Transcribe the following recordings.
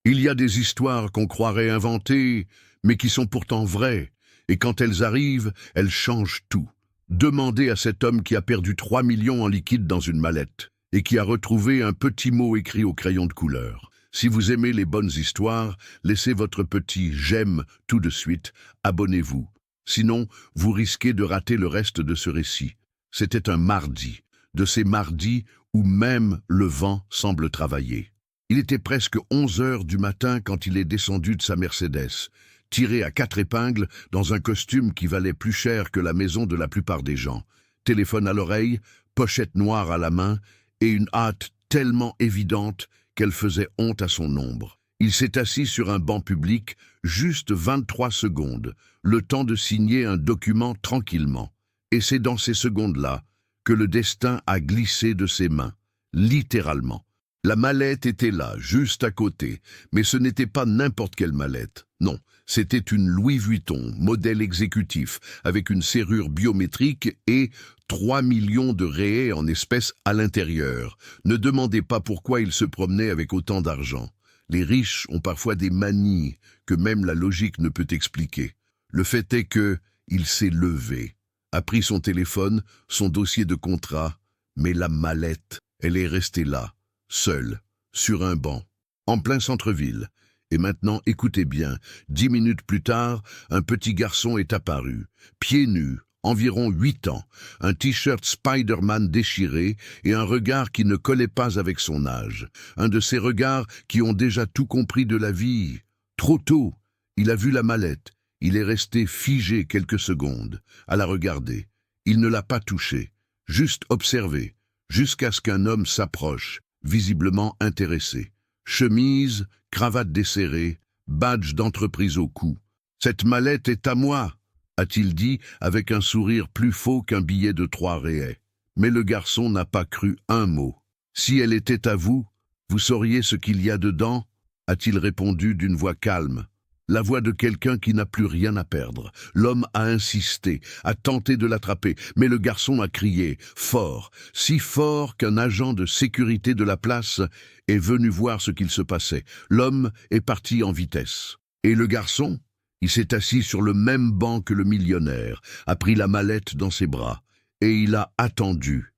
Il y a des histoires qu'on croirait inventées, mais qui sont pourtant vraies, et quand elles arrivent, elles changent tout. Demandez à cet homme qui a perdu 3 millions en liquide dans une mallette, et qui a retrouvé un petit mot écrit au crayon de couleur. Si vous aimez les bonnes histoires, laissez votre petit « j'aime » tout de suite, abonnez-vous. Sinon, vous risquez de rater le reste de ce récit. C'était un mardi, de ces mardis où même le vent semble travailler. Il était presque 11 heures du matin quand il est descendu de sa Mercedes, tiré à 4 épingles dans un costume qui valait plus cher que la maison de la plupart des gens. Téléphone à l'oreille, pochette noire à la main et une hâte tellement évidente qu'elle faisait honte à son ombre. Il s'est assis sur un banc public, juste 23 secondes, le temps de signer un document tranquillement. Et c'est dans ces secondes-là que le destin a glissé de ses mains, littéralement. La mallette était là, juste à côté, mais ce n'était pas n'importe quelle mallette. Non, c'était une Louis Vuitton, modèle exécutif, avec une serrure biométrique et 3 millions de réais en espèces à l'intérieur. Ne demandez pas pourquoi il se promenait avec autant d'argent. Les riches ont parfois des manies que même la logique ne peut expliquer. Le fait est que il s'est levé, a pris son téléphone, son dossier de contrat, mais la mallette, elle est restée là. Seul, sur un banc, en plein centre-ville. Et maintenant, écoutez bien, 10 minutes plus tard, un petit garçon est apparu, pieds nus, environ 8 ans, un t-shirt Spider-Man déchiré et un regard qui ne collait pas avec son âge. Un de ces regards qui ont déjà tout compris de la vie. Trop tôt, il a vu la mallette. Il est resté figé quelques secondes, à la regarder. Il ne l'a pas touchée, juste observé, jusqu'à ce qu'un homme s'approche, visiblement intéressé. Chemise, cravate desserrée, badge d'entreprise au cou. « Cette mallette est à moi !» a-t-il dit avec un sourire plus faux qu'un billet de 3 réais. Mais le garçon n'a pas cru un mot. « Si elle était à vous, vous sauriez ce qu'il y a dedans ?» a-t-il répondu d'une voix calme. La voix de quelqu'un qui n'a plus rien à perdre. L'homme a insisté, a tenté de l'attraper, mais le garçon a crié, fort, si fort qu'un agent de sécurité de la place est venu voir ce qu'il se passait. L'homme est parti en vitesse. Et le garçon, il s'est assis sur le même banc que le millionnaire, a pris la mallette dans ses bras, et il a attendu,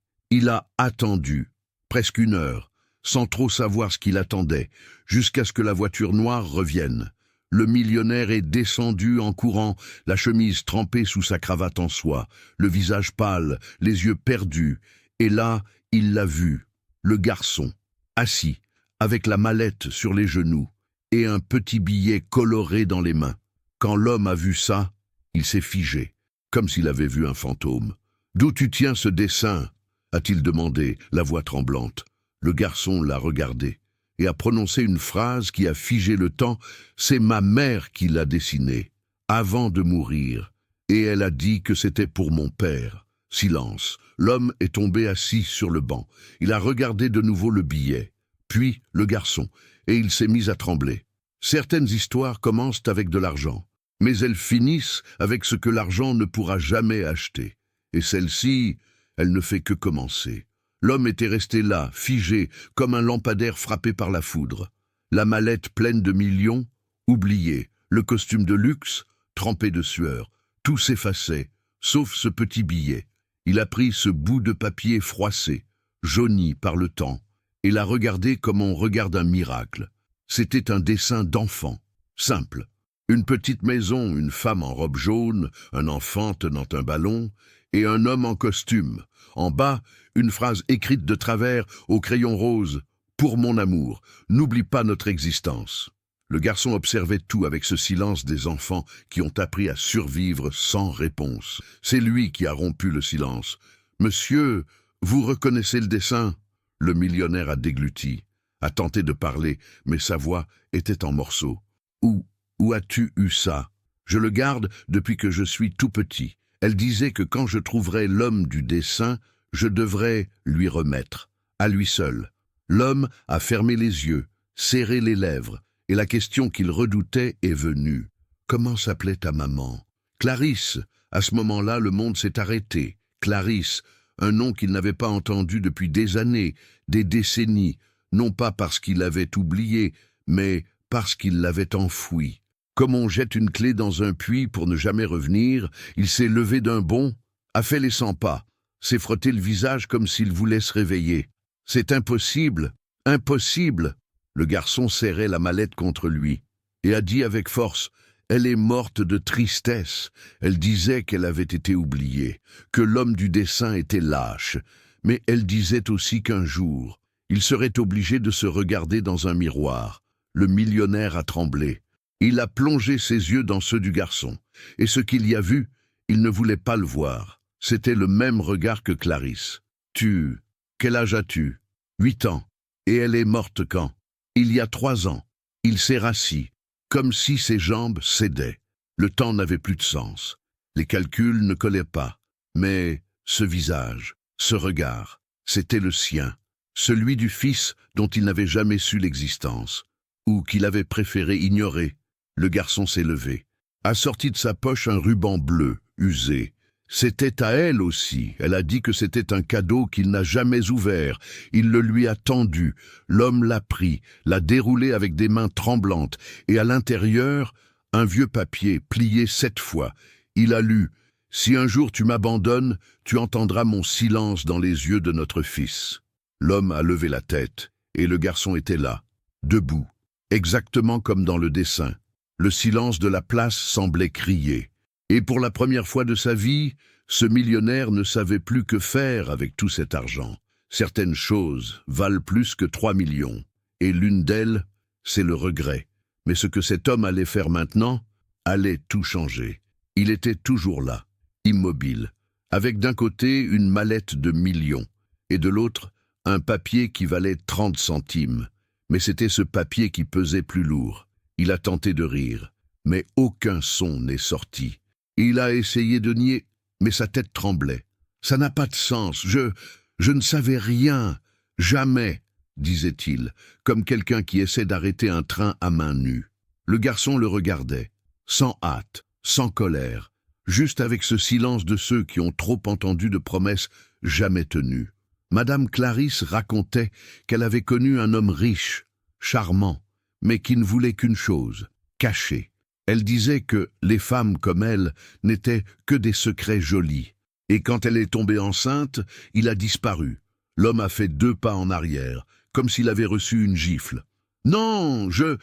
presque 1 heure, sans trop savoir ce qu'il attendait, jusqu'à ce que la voiture noire revienne. Le millionnaire est descendu en courant, la chemise trempée sous sa cravate en soie, le visage pâle, les yeux perdus. Et là, il l'a vu, le garçon, assis, avec la mallette sur les genoux et un petit billet coloré dans les mains. Quand l'homme a vu ça, il s'est figé, comme s'il avait vu un fantôme. « D'où tu tiens ce dessin ?» a-t-il demandé, la voix tremblante. Le garçon l'a regardé et a prononcé une phrase qui a figé le temps. « C'est ma mère qui l'a dessiné, avant de mourir, et elle a dit que c'était pour mon père. » Silence. L'homme est tombé assis sur le banc. Il a regardé de nouveau le billet, puis le garçon, et il s'est mis à trembler. Certaines histoires commencent avec de l'argent, mais elles finissent avec ce que l'argent ne pourra jamais acheter. Et celle-ci, elle ne fait que commencer. L'homme était resté là, figé, comme un lampadaire frappé par la foudre. La mallette pleine de millions, oubliée, le costume de luxe, trempé de sueur. Tout s'effaçait, sauf ce petit billet. Il a pris ce bout de papier froissé, jauni par le temps, et l'a regardé comme on regarde un miracle. C'était un dessin d'enfant, simple. Une petite maison, une femme en robe jaune, un enfant tenant un ballon, et un homme en costume. En bas, une phrase écrite de travers au crayon rose. « Pour mon amour, n'oublie pas notre existence. » Le garçon observait tout avec ce silence des enfants qui ont appris à survivre sans réponse. C'est lui qui a rompu le silence. « Monsieur, vous reconnaissez le dessin ?» Le millionnaire a dégluti, a tenté de parler, mais sa voix était en morceaux. « Où as-tu eu ça ? Je le garde depuis que je suis tout petit. Elle disait que quand je trouverais l'homme du dessin, je devrais lui remettre, à lui seul. » L'homme a fermé les yeux, serré les lèvres, et la question qu'il redoutait est venue. « Comment s'appelait ta maman ?»« Clarisse. » À ce moment-là, le monde s'est arrêté. Clarisse, un nom qu'il n'avait pas entendu depuis des années, des décennies, non pas parce qu'il avait oublié, mais parce qu'il l'avait enfouie. Comme on jette une clé dans un puits pour ne jamais revenir, il s'est levé d'un bond, a fait les 100 pas, s'est frotté le visage comme s'il voulait se réveiller. C'est impossible, impossible. Le garçon serrait la mallette contre lui et a dit avec force: elle est morte de tristesse. Elle disait qu'elle avait été oubliée, que l'homme du dessin était lâche, mais elle disait aussi qu'un jour, il serait obligé de se regarder dans un miroir. Le millionnaire a tremblé. Il a plongé ses yeux dans ceux du garçon, et ce qu'il y a vu, il ne voulait pas le voir. C'était le même regard que Clarisse. Quel âge as-tu? 8 ans. Et elle est morte quand? Il y a 3 ans. Il s'est rassis, comme si ses jambes cédaient. Le temps n'avait plus de sens. Les calculs ne collaient pas. Mais ce visage, ce regard, c'était le sien, celui du fils dont il n'avait jamais su l'existence, ou qu'il avait préféré ignorer. Le garçon s'est levé, a sorti de sa poche un ruban bleu, usé. C'était à elle aussi. Elle a dit que c'était un cadeau qu'il n'a jamais ouvert. Il le lui a tendu. L'homme l'a pris, l'a déroulé avec des mains tremblantes, et à l'intérieur, un vieux papier plié 7 fois. Il a lu: « Si un jour tu m'abandonnes, tu entendras mon silence dans les yeux de notre fils. » L'homme a levé la tête, et le garçon était là, debout, exactement comme dans le dessin. Le silence de la place semblait crier. Et pour la première fois de sa vie, ce millionnaire ne savait plus que faire avec tout cet argent. Certaines choses valent plus que 3 millions, et l'une d'elles, c'est le regret. Mais ce que cet homme allait faire maintenant allait tout changer. Il était toujours là, immobile, avec d'un côté une mallette de millions, et de l'autre un papier qui valait 30 centimes. Mais c'était ce papier qui pesait plus lourd. Il a tenté de rire, mais aucun son n'est sorti. Il a essayé de nier, mais sa tête tremblait. « Ça n'a pas de sens, je ne savais rien, jamais », disait-il, comme quelqu'un qui essaie d'arrêter un train à main nue. Le garçon le regardait, sans hâte, sans colère, juste avec ce silence de ceux qui ont trop entendu de promesses jamais tenues. Madame Clarisse racontait qu'elle avait connu un homme riche, charmant, mais qui ne voulait qu'une chose, cacher. Elle disait que les femmes comme elle n'étaient que des secrets jolis. Et quand elle est tombée enceinte, il a disparu. L'homme a fait 2 pas en arrière, comme s'il avait reçu une gifle. « Non, je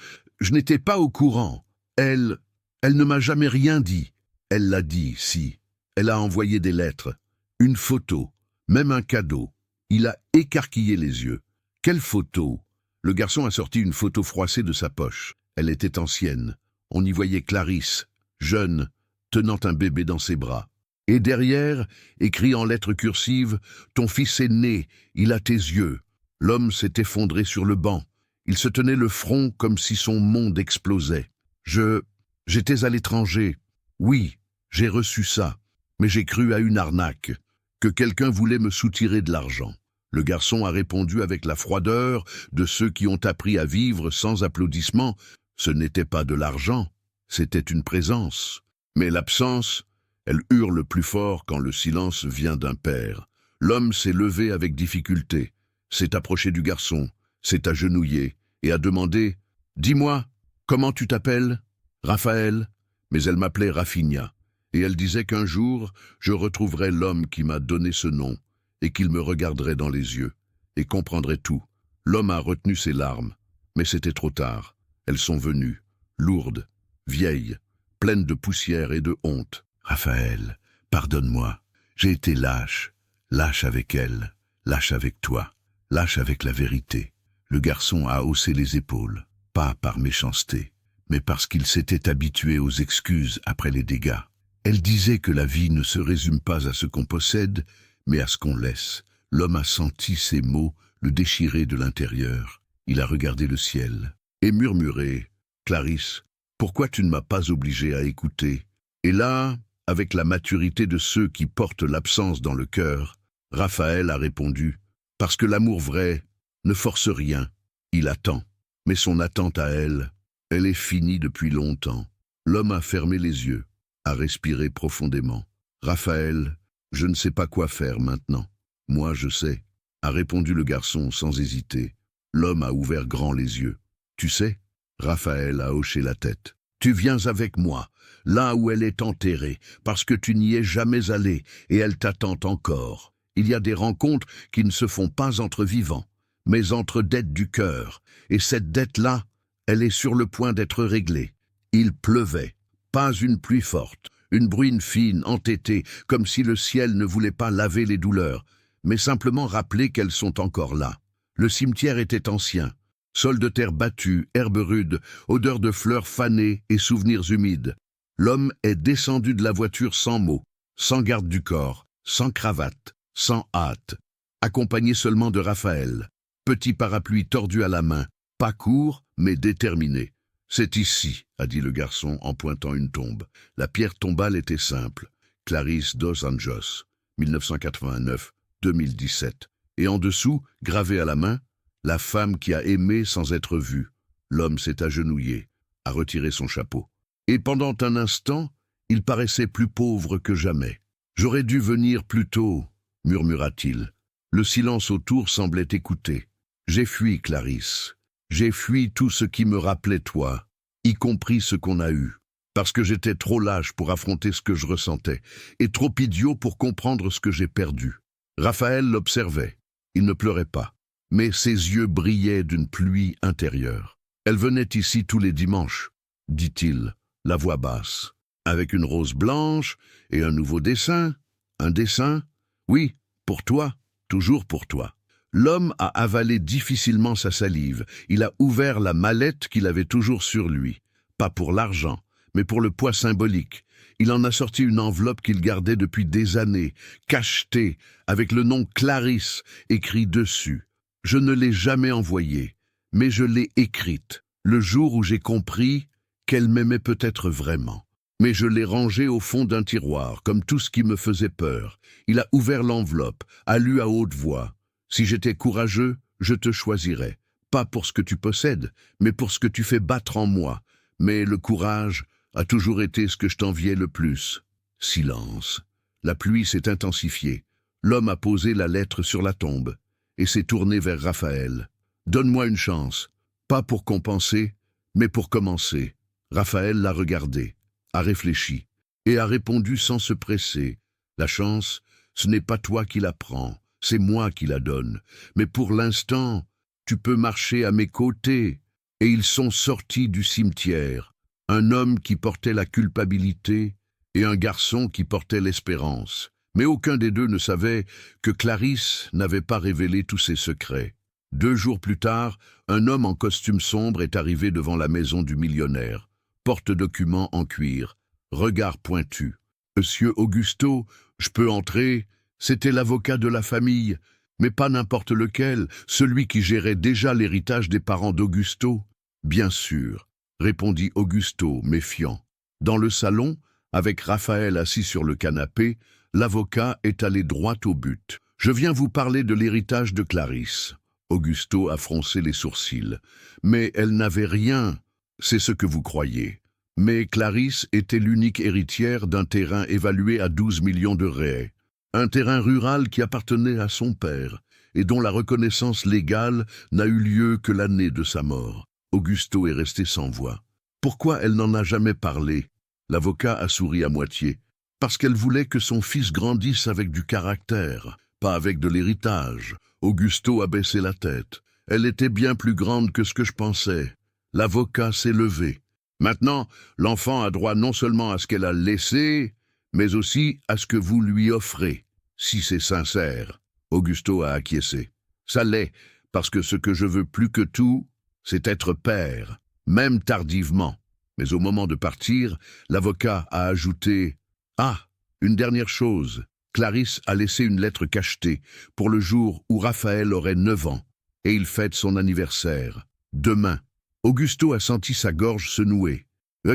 n'étais pas au courant. Elle ne m'a jamais rien dit. » Elle l'a dit, si. Elle a envoyé des lettres, une photo, même un cadeau. Il a écarquillé les yeux. « Quelle photo ?» Le garçon a sorti une photo froissée de sa poche. Elle était ancienne. On y voyait Clarisse, jeune, tenant un bébé dans ses bras. Et derrière, écrit en lettres cursives, « Ton fils est né, il a tes yeux. » L'homme s'est effondré sur le banc. Il se tenait le front comme si son monde explosait. J'étais à l'étranger. Oui, j'ai reçu ça. Mais j'ai cru à une arnaque, que quelqu'un voulait me soutirer de l'argent. Le garçon a répondu avec la froideur de ceux qui ont appris à vivre sans applaudissements. Ce n'était pas de l'argent, c'était une présence. Mais l'absence, elle hurle plus fort quand le silence vient d'un père. L'homme s'est levé avec difficulté, s'est approché du garçon, s'est agenouillé et a demandé « Dis-moi, comment tu t'appelles ?»« Raphaël ?» Mais elle m'appelait Raffinia, et elle disait qu'un jour, je retrouverais l'homme qui m'a donné ce nom, et qu'il me regarderait dans les yeux, et comprendrait tout. L'homme a retenu ses larmes, mais c'était trop tard. Elles sont venues, lourdes, vieilles, pleines de poussière et de honte. « Raphaël, pardonne-moi, j'ai été lâche, lâche avec elle, lâche avec toi, lâche avec la vérité. » Le garçon a haussé les épaules, pas par méchanceté, mais parce qu'il s'était habitué aux excuses après les dégâts. Elle disait que la vie ne se résume pas à ce qu'on possède, mais à ce qu'on laisse. L'homme a senti ces mots le déchirer de l'intérieur. Il a regardé le ciel et murmuré « Clarisse, pourquoi tu ne m'as pas obligé à écouter ?» Et là, avec la maturité de ceux qui portent l'absence dans le cœur, Raphaël a répondu « Parce que l'amour vrai ne force rien, il attend. » Mais son attente à elle, elle est finie depuis longtemps. L'homme a fermé les yeux, a respiré profondément. « Raphaël, je ne sais pas quoi faire maintenant. »« Moi, je sais, » a répondu le garçon sans hésiter. L'homme a ouvert grand les yeux. « Tu sais, Raphaël a hoché la tête. Tu viens avec moi, là où elle est enterrée, parce que tu n'y es jamais allé, et elle t'attend encore. Il y a des rencontres qui ne se font pas entre vivants, mais entre dettes du cœur, et cette dette-là, elle est sur le point d'être réglée. Il pleuvait, pas une pluie forte, une bruine fine, entêtée, comme si le ciel ne voulait pas laver les douleurs, mais simplement rappeler qu'elles sont encore là. Le cimetière était ancien. Sol de terre battu, herbe rude, odeur de fleurs fanées et souvenirs humides. L'homme est descendu de la voiture sans mots, sans garde du corps, sans cravate, sans hâte, accompagné seulement de Raphaël. Petit parapluie tordu à la main, pas court, mais déterminé. « C'est ici », a dit le garçon en pointant une tombe. La pierre tombale était simple. Clarisse dos Anjos, 1989-2017. Et en dessous, gravé à la main, la femme qui a aimé sans être vue. L'homme s'est agenouillé, a retiré son chapeau. Et pendant un instant, il paraissait plus pauvre que jamais. « J'aurais dû venir plus tôt », murmura-t-il. Le silence autour semblait écouter. « J'ai fui, Clarisse. J'ai fui tout ce qui me rappelait toi, y compris ce qu'on a eu, parce que j'étais trop lâche pour affronter ce que je ressentais, et trop idiot pour comprendre ce que j'ai perdu. » Raphaël l'observait. Il ne pleurait pas, mais ses yeux brillaient d'une pluie intérieure. « Elle venait ici tous les dimanches, » dit-il, la voix basse, « avec une rose blanche et un nouveau dessin. Un dessin? Oui, pour toi, toujours pour toi. » L'homme a avalé difficilement sa salive. Il a ouvert la mallette qu'il avait toujours sur lui. Pas pour l'argent, mais pour le poids symbolique. Il en a sorti une enveloppe qu'il gardait depuis des années, cachetée, avec le nom Clarisse écrit dessus. Je ne l'ai jamais envoyée, mais je l'ai écrite, le jour où j'ai compris qu'elle m'aimait peut-être vraiment. Mais je l'ai rangée au fond d'un tiroir, comme tout ce qui me faisait peur. Il a ouvert l'enveloppe, a lu à haute voix. Si j'étais courageux, je te choisirais. Pas pour ce que tu possèdes, mais pour ce que tu fais battre en moi. Mais le courage a toujours été ce que je t'enviais le plus. Silence. La pluie s'est intensifiée. L'homme a posé la lettre sur la tombe et s'est tourné vers Raphaël. Donne-moi une chance. Pas pour compenser, mais pour commencer. Raphaël l'a regardé, a réfléchi et a répondu sans se presser. La chance, ce n'est pas toi qui la prends. C'est moi qui la donne. Mais pour l'instant, tu peux marcher à mes côtés. » Et ils sont sortis du cimetière. Un homme qui portait la culpabilité et un garçon qui portait l'espérance. Mais aucun des deux ne savait que Clarisse n'avait pas révélé tous ses secrets. 2 jours plus tard, un homme en costume sombre est arrivé devant la maison du millionnaire. Porte-documents en cuir, regard pointu. « Monsieur Augusto, je peux entrer ?» C'était l'avocat de la famille, mais pas n'importe lequel, celui qui gérait déjà l'héritage des parents d'Augusto. « Bien sûr, » répondit Augusto, méfiant. Dans le salon, avec Raphaël assis sur le canapé, l'avocat est allé droit au but. « Je viens vous parler de l'héritage de Clarisse. » Augusto a froncé les sourcils. « Mais elle n'avait rien, c'est ce que vous croyez. Mais Clarisse était l'unique héritière d'un terrain évalué à 12 millions de réais. Un terrain rural qui appartenait à son père et dont la reconnaissance légale n'a eu lieu que l'année de sa mort. » Augusto est resté sans voix. Pourquoi elle n'en a jamais parlé? L'avocat a souri à moitié. Parce qu'elle voulait que son fils grandisse avec du caractère, pas avec de l'héritage. Augusto a baissé la tête. Elle était bien plus grande que ce que je pensais. L'avocat s'est levé. Maintenant, l'enfant a droit non seulement à ce qu'elle a laissé, mais aussi à ce que vous lui offrez, si c'est sincère. Augusto a acquiescé. Ça l'est, parce que ce que je veux plus que tout, c'est être père, même tardivement. Mais au moment de partir, l'avocat a ajouté « Ah, une dernière chose. Clarisse a laissé une lettre cachetée pour le jour où Raphaël aurait 9 ans, et il fête son anniversaire. Demain. » Augusto a senti sa gorge se nouer.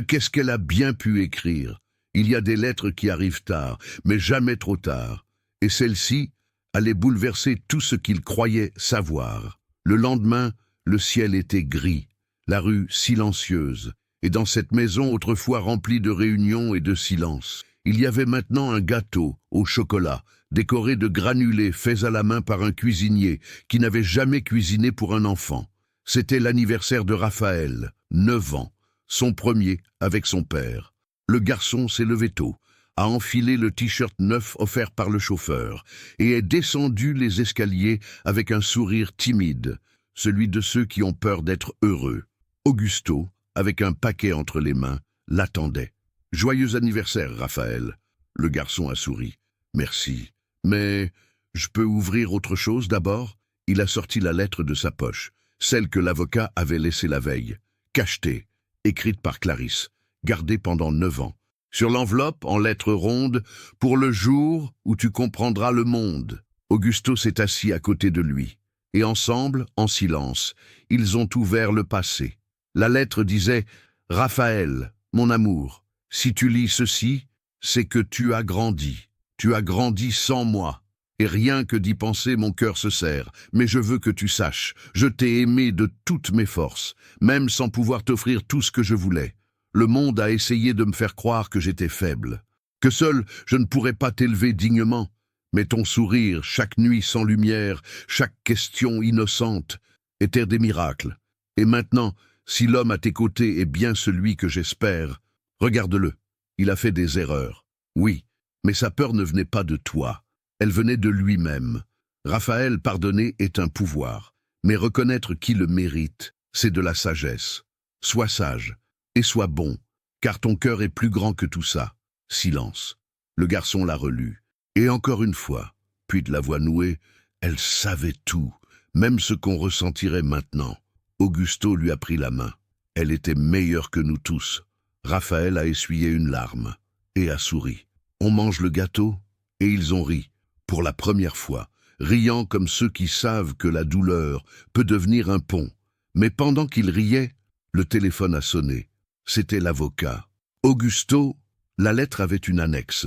Qu'est-ce qu'elle a bien pu écrire? Il y a des lettres qui arrivent tard, mais jamais trop tard. Et celle-ci allait bouleverser tout ce qu'il croyait savoir. Le lendemain, le ciel était gris, la rue silencieuse, et dans cette maison autrefois remplie de réunions et de silence, il y avait maintenant un gâteau au chocolat, décoré de granulés faits à la main par un cuisinier qui n'avait jamais cuisiné pour un enfant. C'était l'anniversaire de Raphaël, 9 ans, son premier avec son père. Le garçon s'est levé tôt, a enfilé le t-shirt neuf offert par le chauffeur et est descendu les escaliers avec un sourire timide, celui de ceux qui ont peur d'être heureux. Augusto, avec un paquet entre les mains, l'attendait. « Joyeux anniversaire, Raphaël !» Le garçon a souri. « Merci. Mais je peux ouvrir autre chose d'abord ?» Il a sorti la lettre de sa poche, celle que l'avocat avait laissée la veille, cachetée, écrite par Clarisse, gardée pendant 9 ans. Sur l'enveloppe, en lettres rondes, « Pour le jour où tu comprendras le monde ». Augusto s'est assis à côté de lui. Et ensemble, en silence, ils ont ouvert le passé. La lettre disait « Raphaël, mon amour, si tu lis ceci, c'est que tu as grandi. Tu as grandi sans moi. Et rien que d'y penser, mon cœur se serre. Mais je veux que tu saches, je t'ai aimé de toutes mes forces, même sans pouvoir t'offrir tout ce que je voulais. Le monde a essayé de me faire croire que j'étais faible, que seul je ne pourrais pas t'élever dignement. Mais ton sourire, chaque nuit sans lumière, chaque question innocente, étaient des miracles. Et maintenant, si l'homme à tes côtés est bien celui que j'espère, regarde-le, il a fait des erreurs. Oui, mais sa peur ne venait pas de toi, elle venait de lui-même. Raphaël, pardonner est un pouvoir, mais reconnaître qui le mérite, c'est de la sagesse. Sois sage. Et sois bon, car ton cœur est plus grand que tout ça. Silence. Le garçon l'a relu. Et encore une fois, puis de la voix nouée, elle savait tout, même ce qu'on ressentirait maintenant. Augusto lui a pris la main. Elle était meilleure que nous tous. Raphaël a essuyé une larme et a souri. On mange le gâteau et ils ont ri, pour la première fois, riant comme ceux qui savent que la douleur peut devenir un pont. Mais pendant qu'ils riaient, le téléphone a sonné. C'était l'avocat. Augusto, la lettre avait une annexe,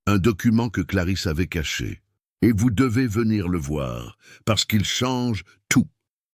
un document que Clarisse avait caché. Et vous devez venir le voir, parce qu'il change tout.